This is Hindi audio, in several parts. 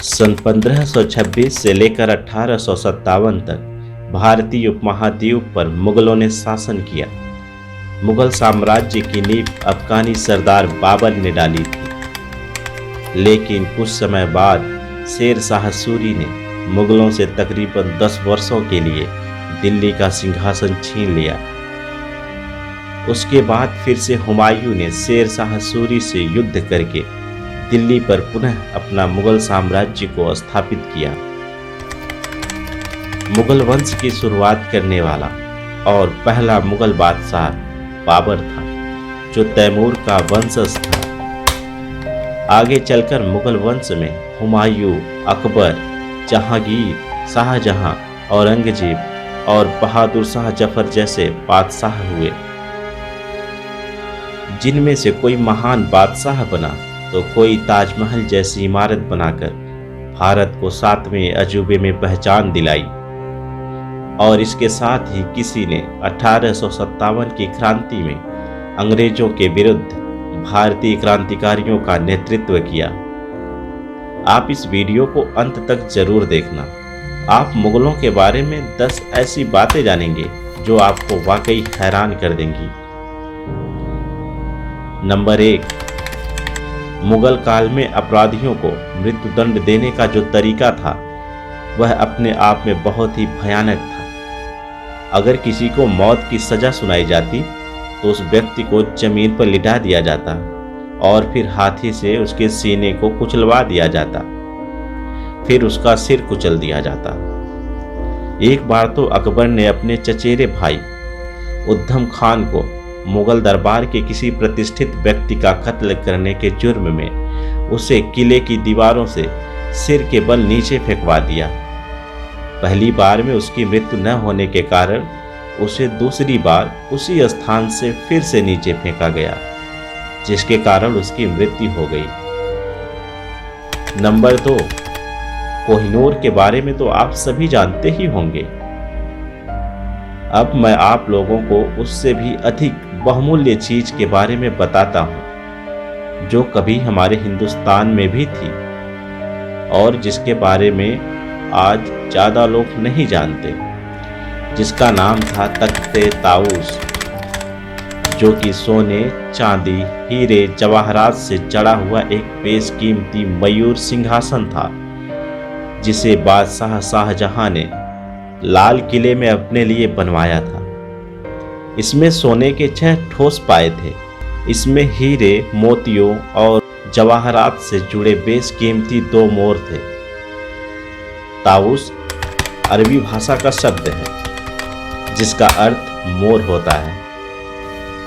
सन 1526 से लेकर 1857 तक भारतीय उपमहाद्वीप पर मुगलों ने शासन किया। मुगल साम्राज्य की नींव अफगानी सरदार बाबर ने डाली थी, लेकिन कुछ समय बाद शेर शाह सूरी ने मुगलों से तकरीबन 10 वर्षों के लिए दिल्ली का सिंहासन छीन लिया। उसके बाद फिर से हुमायूं ने शेर शाह सूरी से युद्ध करके दिल्ली पर पुनः अपना मुगल साम्राज्य को स्थापित किया। मुगल वंश की शुरुआत करने वाला और पहला मुगल बादशाह बाबर था, जो तैमूर का वंशज था। आगे चलकर मुगल वंश में हुमायूं, अकबर, जहांगीर, शाहजहां, औरंगजेब और बहादुर शाह जफर जैसे बादशाह हुए। जिनमें से कोई महान बादशाह बना तो कोई ताजमहल जैसी इमारत बनाकर भारत को 7वें अजूबे में पहचान दिलाई, और इसके साथ ही किसी ने 1857 की क्रांति में अंग्रेजों के विरुद्ध भारतीय क्रांतिकारियों का नेतृत्व किया। आप इस वीडियो को अंत तक जरूर देखना। आप मुगलों के बारे में 10 ऐसी बातें जानेंगे जो आपको वाकई हैरान कर देंगी। नंबर 1, मुगल काल में अपराधियों को मृत्युदंड देने का जो तरीका था वह अपने आप में बहुत ही भयानक था। अगर किसी को मौत की सजा सुनाई जाती तो उस व्यक्ति को जमीन पर लिटा दिया जाता और फिर हाथी से उसके सीने को कुचलवा दिया जाता, फिर उसका सिर कुचल दिया जाता। एक बार तो अकबर ने अपने चचेरे भाई उद्धम खान को मुगल दरबार के किसी प्रतिष्ठित व्यक्ति का कत्ल करने के जुर्म में उसे किले की दीवारों से सिर के बल नीचे फेंकवा दिया। पहली बार में उसकी मृत्यु न होने के कारण उसे दूसरी बार उसी स्थान से फिर से नीचे फेंका गया, जिसके कारण उसकी मृत्यु हो गई। नंबर 2, कोहिनूर के बारे में तो आप सभी जानते ही होंगे। अब मैं आप लोगों को उससे भी अधिक बहुमूल्य चीज के बारे में बताता हूं, जो कभी हमारे हिंदुस्तान में भी थी और जिसके बारे में आज ज्यादा लोग नहीं जानते, जिसका नाम था तख्ते ताऊस, जो कि सोने, चांदी, हीरे, जवाहरात से जड़ा हुआ एक बेशकीमती मयूर सिंहासन था, जिसे बादशाह शाहजहां ने लाल किले में अपने लिए बनवाया था। इसमें सोने के 6 ठोस पाए थे। इसमें हीरे, मोतियों और जवाहरात से जुड़े बेशकीमती 2 मोर थे। ताऊस अरबी भाषा का शब्द है जिसका अर्थ मोर होता है,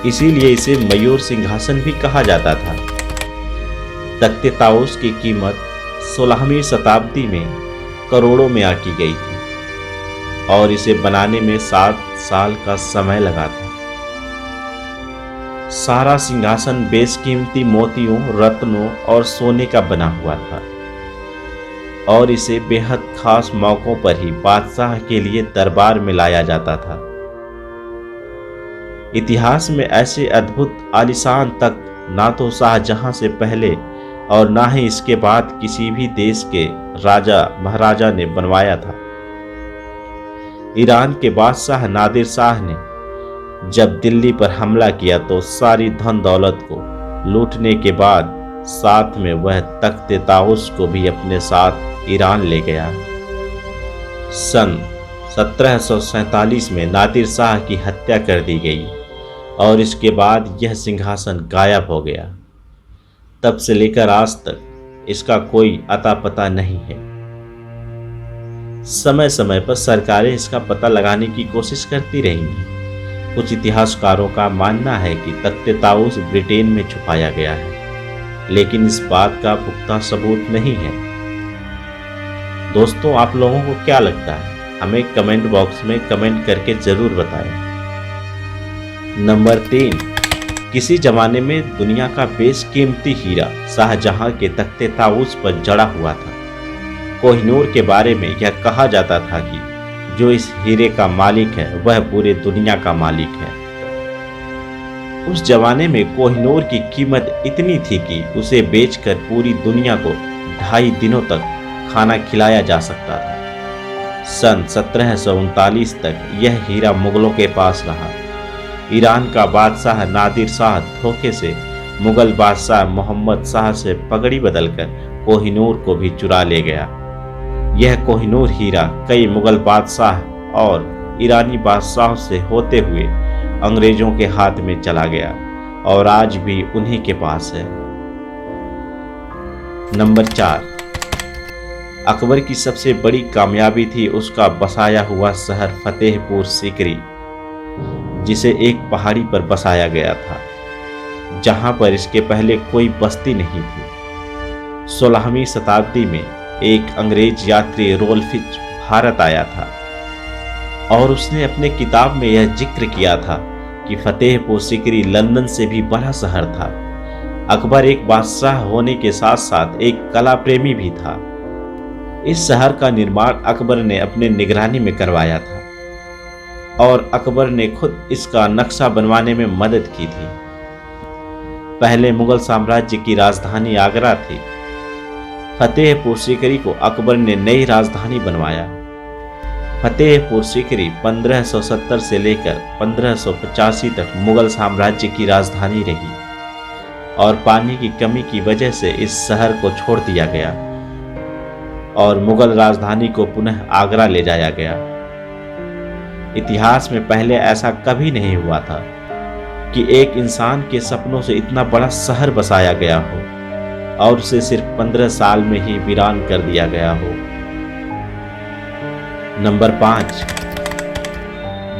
इसीलिए इसे मयूर सिंहासन भी कहा जाता था। तख्ते ताऊस की कीमत 16वीं शताब्दी में करोड़ों में आकी गई थी और इसे बनाने में 7 साल का समय लगा था। सारा सिंहासन बेशकीमती मोतियों, रत्नों और सोने का बना हुआ था और इसे बेहद खास मौकों पर ही बादशाह के लिए दरबार में लाया जाता था। इतिहास में ऐसे अद्भुत आलीशान तख्त ना तो शाहजहां से पहले और ना ही इसके बाद किसी भी देश के राजा महाराजा ने बनवाया था। ईरान के बादशाह नादिर शाह ने जब दिल्ली पर हमला किया तो सारी धन दौलत को लूटने के बाद साथ में वह तख्ते ताऊस को भी अपने साथ ईरान ले गया। सन 1747 में नादिर शाह की हत्या कर दी गई और इसके बाद यह सिंहासन गायब हो गया। तब से लेकर आज तक इसका कोई अता पता नहीं है। समय समय पर सरकारें इसका पता लगाने की कोशिश करती रहेंगी। कुछ इतिहासकारों का मानना है कि तख्ते ताऊस ब्रिटेन में छुपाया गया है, लेकिन इस बात का पुख्ता सबूत नहीं है। दोस्तों, आप लोगों को क्या लगता है? हमें कमेंट बॉक्स में कमेंट करके जरूर बताएं। नंबर 3, किसी जमाने में दुनिया का बेशकीमती हीरा शाहजहां के तख्ते ताऊस पर जड़ा हुआ था। कोहिनूर के बारे में यह कहा जाता था कि जो इस हीरे का मालिक है वह पूरे दुनिया का मालिक है। उस जमाने में कोहिनूर की कीमत इतनी थी कि उसे बेचकर पूरी दुनिया को 2.5 दिनों तक खाना खिलाया जा सकता था। सन 1739 तक यह हीरा मुगलों के पास रहा। ईरान का बादशाह नादिर शाह धोखे से मुगल बादशाह मोहम्मद शाह से पगड़ी बदलकर कोहिनूर को भी चुरा ले गया। यह कोहिनूर हीरा कई मुगल बादशाह और ईरानी बादशाहों से होते हुए अंग्रेजों के हाथ में चला गया और आज भी उन्हीं के पास है। नंबर 4, अकबर की सबसे बड़ी कामयाबी थी उसका बसाया हुआ शहर फतेहपुर सीकरी, जिसे एक पहाड़ी पर बसाया गया था, जहां पर इसके पहले कोई बस्ती नहीं थी। 16वीं शताब्दी में एक अंग्रेज यात्री रोल्फिच भारत आया था और उसने अपने किताब में यह जिक्र किया था कि फतेहपुर सीकरी लंदन से भी बड़ा शहर था। अकबर एक बादशाह होने के साथ साथ एक कला प्रेमी भी था। इस शहर का निर्माण अकबर ने अपने निगरानी में करवाया था और अकबर ने खुद इसका नक्शा बनवाने में मदद की थी। पहले मुगल साम्राज्य की राजधानी आगरा थी। फतेहपुर सीकरी को अकबर ने नई राजधानी बनवाया। फतेहपुर सीकरी 1570 से लेकर 1585 तक मुगल साम्राज्य की राजधानी रही और पानी की कमी की वजह से इस शहर को छोड़ दिया गया और मुगल राजधानी को पुनः आगरा ले जाया गया। इतिहास में पहले ऐसा कभी नहीं हुआ था कि एक इंसान के सपनों से इतना बड़ा शहर बसाया गया हो और उसे सिर्फ 15 साल में ही वीरान कर दिया गया हो। नंबर 5,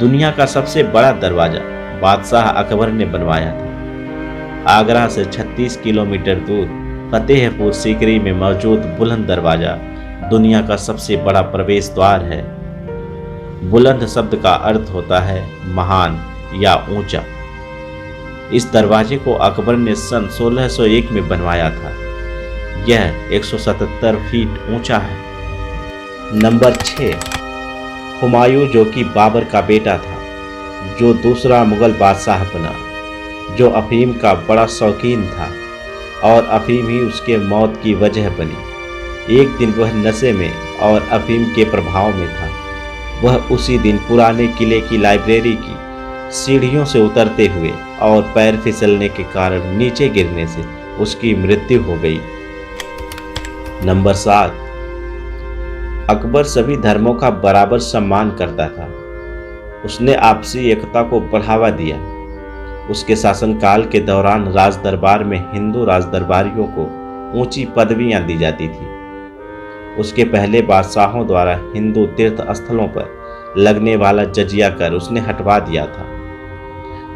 दुनिया का सबसे बड़ा दरवाजा बादशाह अकबर ने बनवाया था। आगरा से 36 किलोमीटर दूर फतेहपुर सीकरी में मौजूद बुलंद दरवाजा दुनिया का सबसे बड़ा प्रवेश द्वार है। बुलंद शब्द का अर्थ होता है महान या ऊंचा। इस दरवाजे को अकबर ने सन 1601 में बनवाया था। यह 177 फीट ऊंचा है। नंबर 6, हुमायूं जो कि बाबर का बेटा था, जो दूसरा मुगल बादशाह बना, जो अफीम का बड़ा शौकीन था और अफीम ही उसके मौत की वजह बनी। एक दिन वह नशे में और अफीम के प्रभाव में था। वह उसी दिन पुराने किले की लाइब्रेरी की सीढ़ियों से उतरते हुए और पैर फिसलने के कारण नीचे गिरने से उसकी मृत्यु हो गई। नंबर 7, अकबर सभी धर्मों का बराबर सम्मान करता था। उसने आपसी एकता को बढ़ावा दिया। उसके शासनकाल के दौरान राज दरबार में हिंदू राज दरबारियों को ऊंची पदवियां दी जाती थी। उसके पहले बादशाहों द्वारा हिंदू तीर्थ स्थलों पर लगने वाला जजिया कर उसने हटवा दिया था।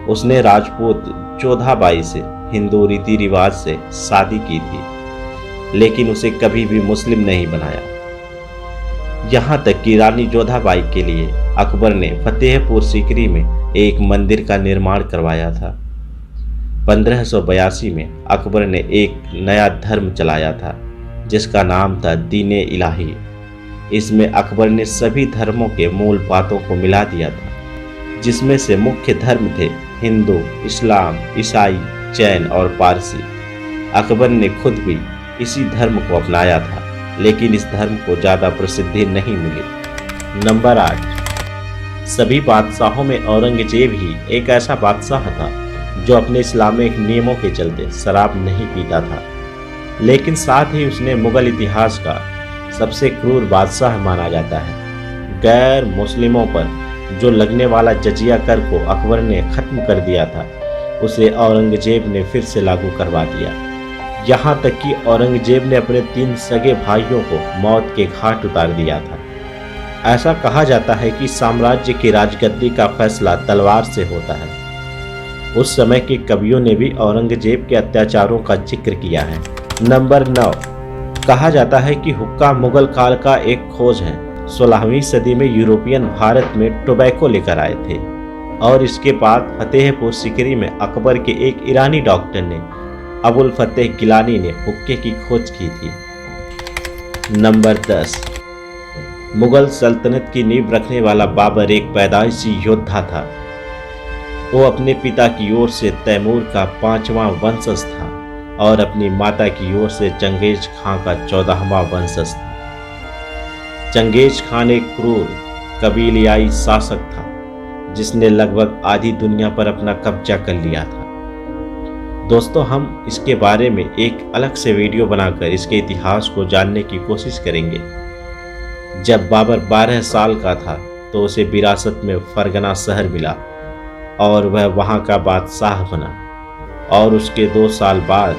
उसने राजपूत जोधाबाई से हिंदू रीति रिवाज से शादी की थी, लेकिन उसे कभी भी मुस्लिम नहीं बनाया। यहाँ तक कि रानी जोधाबाई के लिए अकबर ने फतेहपुर सीकरी में एक मंदिर का निर्माण करवाया था। 1582 में अकबर ने एक नया धर्म चलाया था जिसका नाम था दीने इलाही। इसमें अकबर ने सभी धर्मों के मूल बातों को मिला दिया था, जिसमें से मुख्य धर्म थे हिंदू, इस्लाम, ईसाई, जैन और पारसी। अकबर ने खुद भी इसी धर्म को अपनाया था, लेकिन इस धर्म को ज़्यादा प्रसिद्धि नहीं मिली। नंबर 8, सभी बादशाहों में औरंगजेब ही एक ऐसा बादशाह था जो अपने इस्लामिक नियमों के चलते शराब नहीं पीता था, लेकिन साथ ही उसने मुगल इतिहास का सबसे क्रूर बादशाह माना जाता है। गैर मुस्लिमों पर जो लगने वाला जजिया कर को अकबर ने खत्म कर दिया था, उसे औरंगजेब ने फिर से लागू करवा दिया। यहाँ तक कि औरंगजेब ने अपने 3 सगे भाइयों को मौत के घाट उतार दिया था। ऐसा कहा जाता है कि साम्राज्य की राजगद्दी का फैसला तलवार से होता है। उस समय के कवियों ने भी औरंगजेब के अत्याचारों का जिक्र किया है। नंबर 9, कहा जाता है कि हुक्का मुगल काल का एक खोज है। 16वीं सदी में यूरोपियन भारत में टोबैको लेकर आए थे और इसके बाद फतेहपुर सीकरी में अकबर के एक ईरानी डॉक्टर ने अबुल फतेह गिलानी ने हुक्के की खोज की थी। नंबर 10, मुगल सल्तनत की नींव रखने वाला बाबर एक पैदाइशी योद्धा था। वो अपने पिता की ओर से तैमूर का 5वां वंशज था और अपनी माता की ओर से चंगेज खां का 14वां वंशज था। चंगेज खान एक क्रूर कबीलियाई शासक था जिसने लगभग आधी दुनिया पर अपना कब्जा कर लिया था। दोस्तों, हम इसके बारे में एक अलग से वीडियो बनाकर इसके इतिहास को जानने की कोशिश करेंगे। जब बाबर 12 साल का था तो उसे विरासत में फरगना शहर मिला और वह वहां का बादशाह बना, और उसके 2 साल बाद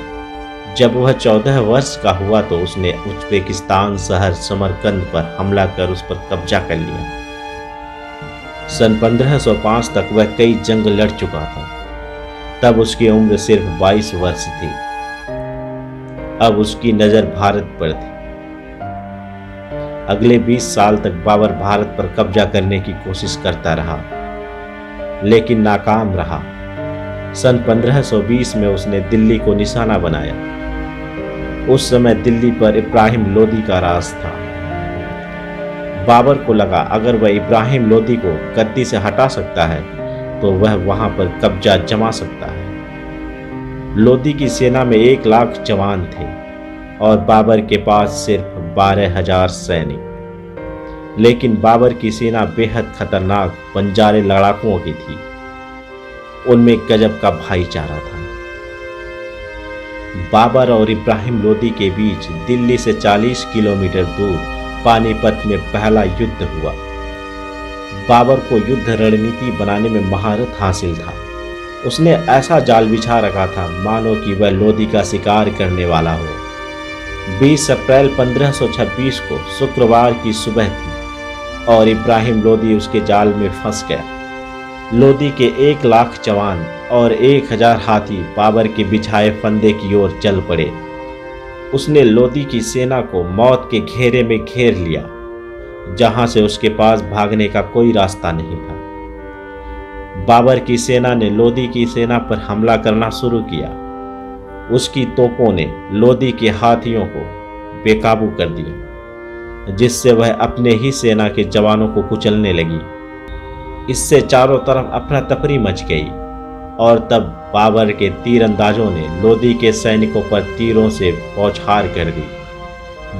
जब वह 14 वर्ष का हुआ तो उसने उज्बेकिस्तान शहर समरकंद पर हमला कर उस पर कब्जा कर लिया। सन 1505 तक वह कई जंग लड़ चुका था। तब उसकी उम्र सिर्फ 22 वर्ष थी। अब उसकी नजर भारत पर थी। अगले 20 साल तक बाबर भारत पर कब्जा करने की कोशिश करता रहा, लेकिन नाकाम रहा। सन 1520 में उसने दिल्ली को निशाना बनाया। उस समय दिल्ली पर इब्राहिम लोदी का राज था। बाबर को लगा अगर वह इब्राहिम लोदी को गद्दी से हटा सकता है तो वह वहां पर कब्जा जमा सकता है। लोदी की सेना में 1 लाख जवान थे और बाबर के पास सिर्फ 12,000 सैनिक। लेकिन बाबर की सेना बेहद खतरनाक बंजारे लड़ाकुओं की थी। उनमें गजब का भाईचारा था। बाबर और इब्राहिम लोदी के बीच दिल्ली से 40 किलोमीटर दूर पानीपत में पहला युद्ध हुआ। बाबर को युद्ध रणनीति बनाने में महारत हासिल था। उसने ऐसा जाल बिछा रखा था मानो कि वह लोदी का शिकार करने वाला हो। 20 अप्रैल 1526 को शुक्रवार की सुबह थी और इब्राहिम लोदी उसके जाल में फंस गया। लोदी के 1 लाख जवान और 1000 हाथी बाबर के बिछाए फंदे की ओर चल पड़े। उसने लोदी की सेना को मौत के घेरे में घेर लिया, जहां से उसके पास भागने का कोई रास्ता नहीं था। बाबर की सेना ने लोदी की सेना पर हमला करना शुरू किया। उसकी तोपों ने लोदी के हाथियों को बेकाबू कर दिया, जिससे वह अपने ही सेना के जवानों को कुचलने लगी। इससे चारों तरफ अफरा तफरी मच गई और तब बाबर के तीरंदाजों ने लोदी के सैनिकों पर तीरों से बौछार कर दी।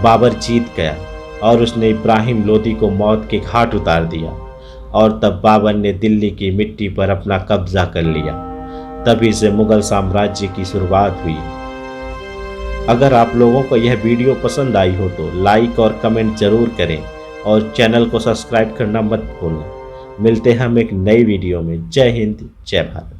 बाबर जीत गया और उसने इब्राहिम लोदी को मौत के घाट उतार दिया और तब बाबर ने दिल्ली की मिट्टी पर अपना कब्जा कर लिया। तभी से मुगल साम्राज्य की शुरुआत हुई। अगर आप लोगों को यह वीडियो पसंद आई हो तो लाइक और कमेंट जरूर करें और चैनल को सब्सक्राइब करना मत भूलना। मिलते हैं हम एक नई वीडियो में। जय हिंद, जय भारत।